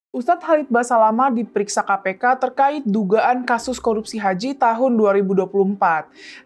Ustadz Khalid Basalamah diperiksa KPK terkait dugaan kasus korupsi haji tahun 2024.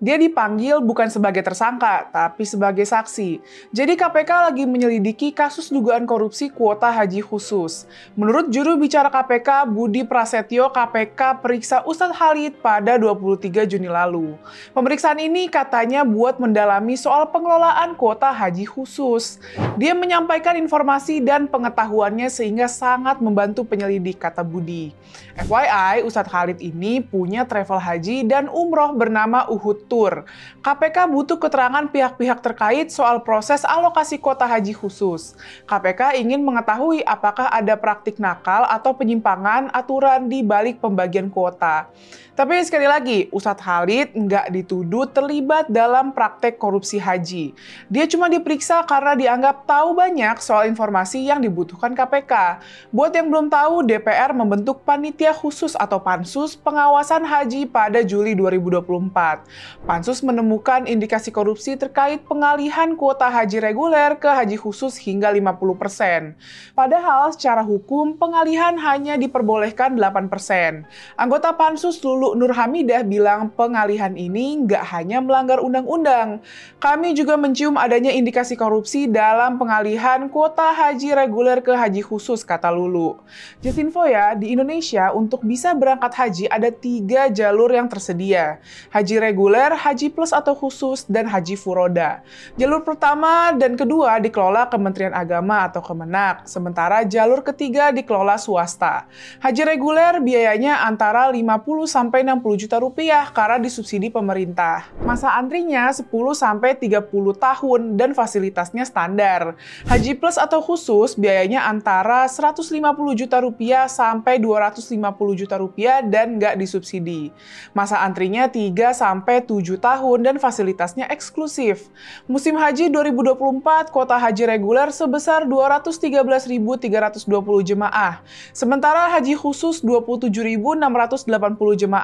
Dia dipanggil bukan sebagai tersangka, tapi sebagai saksi. Jadi KPK lagi menyelidiki kasus dugaan korupsi kuota haji khusus. Menurut juru bicara KPK, Budi Prasetyo, KPK periksa Ustadz Khalid pada 23 Juni lalu. Pemeriksaan ini katanya buat mendalami soal pengelolaan kuota haji khusus. Dia menyampaikan informasi dan pengetahuannya sehingga sangat membantu penyelidik, kata Budi. FYI, Ustadz Khalid ini punya travel haji dan umroh bernama Uhud Tour. KPK butuh keterangan pihak-pihak terkait soal proses alokasi kuota haji khusus. KPK ingin mengetahui apakah ada praktik nakal atau penyimpangan aturan di balik pembagian kuota. Tapi sekali lagi, Ustadz Khalid nggak dituduh terlibat dalam praktek korupsi haji. Dia cuma diperiksa karena dianggap tahu banyak soal informasi yang dibutuhkan KPK. Buat yang belum tahu, DPR membentuk Panitia Khusus atau Pansus Pengawasan Haji pada Juli 2024. Pansus menemukan indikasi korupsi terkait pengalihan kuota haji reguler ke haji khusus hingga 50%. Padahal secara hukum, pengalihan hanya diperbolehkan 8%. Anggota Pansus Lulu Nur Hamidah bilang pengalihan ini nggak hanya melanggar undang-undang. Kami juga mencium adanya indikasi korupsi dalam pengalihan kuota haji reguler ke haji khusus, kata Lulu. Just info ya, di Indonesia untuk bisa berangkat haji ada 3 jalur yang tersedia. Haji reguler, haji plus atau khusus, dan haji furoda. Jalur pertama dan kedua dikelola Kementerian Agama atau Kemenak, sementara jalur ketiga dikelola swasta. Haji reguler biayanya antara 50–60 juta rupiah karena disubsidi pemerintah. Masa antrinya 10–30 tahun dan fasilitasnya standar. Haji plus atau khusus biayanya antara 150 juta rupiah sampai 250 juta rupiah dan nggak disubsidi. Masa antrinya 3–7 tahun dan fasilitasnya eksklusif. Musim haji 2024 kuota haji reguler sebesar 213.320 jemaah. Sementara haji khusus 27.680 jemaah.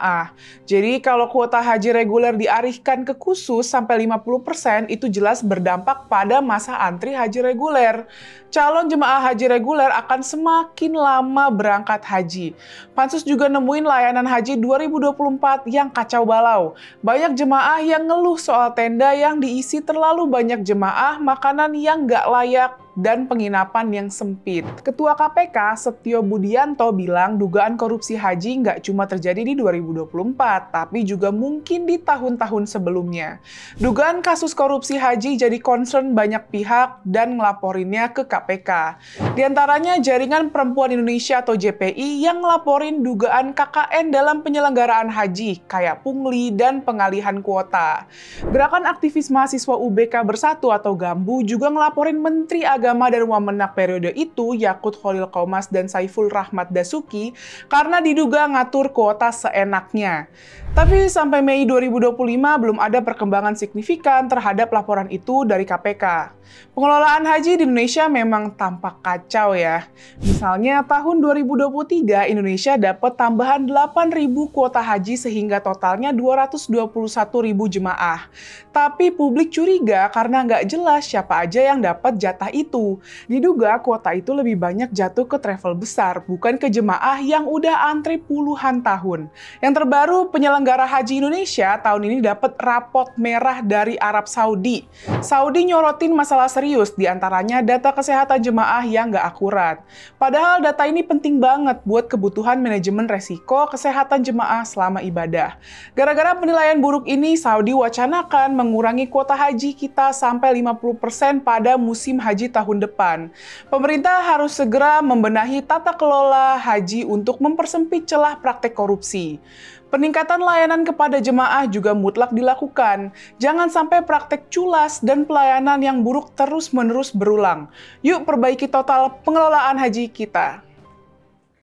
Jadi kalau kuota haji reguler dialihkan ke khusus sampai 50% itu jelas berdampak pada masa antri haji reguler. Calon jemaah haji reguler akan semakin lama berangkat haji. Pansus juga nemuin layanan haji 2024 yang kacau balau. Banyak jemaah yang ngeluh soal tenda yang diisi terlalu banyak jemaah, makanan yang nggak layak, dan penginapan yang sempit. Ketua KPK Setio Budianto bilang dugaan korupsi haji nggak cuma terjadi di 2024, tapi juga mungkin di tahun-tahun sebelumnya. Dugaan kasus korupsi haji jadi concern banyak pihak dan ngelaporinnya ke KPK. Di antaranya Jaringan Perempuan Indonesia atau JPI yang ngelaporin dugaan KKN dalam penyelenggaraan haji, kayak pungli dan pengalihan kuota. Gerakan Aktivis Mahasiswa UBK Bersatu atau GAMBU juga ngelaporin Menteri Agama dan Wamenak periode itu, Yakut Khalil Qomas dan Saiful Rahmat Dasuki, karena diduga ngatur kuota seenaknya. Tapi sampai Mei 2025 belum ada perkembangan signifikan terhadap laporan itu dari KPK. Pengelolaan haji di Indonesia memang tampak kacau ya. Misalnya tahun 2023 Indonesia dapat tambahan 8.000 kuota haji sehingga totalnya 221.000 jemaah. Tapi publik curiga karena nggak jelas siapa aja yang dapat jatah itu. Diduga kuota itu lebih banyak jatuh ke travel besar, bukan ke jemaah yang udah antri puluhan tahun. Yang terbaru, penyelenggara haji Indonesia tahun ini dapat rapot merah dari Arab Saudi. Saudi nyorotin masalah serius, diantaranya data kesehatan jemaah yang nggak akurat. Padahal data ini penting banget buat kebutuhan manajemen resiko kesehatan jemaah selama ibadah. Gara-gara penilaian buruk ini, Saudi wacanakan mengurangi kuota haji kita sampai 50% pada musim haji tahun depan. Pemerintah harus segera membenahi tata kelola haji untuk mempersempit celah praktek korupsi. Peningkatan layanan kepada jemaah juga mutlak dilakukan. Jangan sampai praktek culas dan pelayanan yang buruk terus-menerus berulang. Yuk perbaiki total pengelolaan haji kita.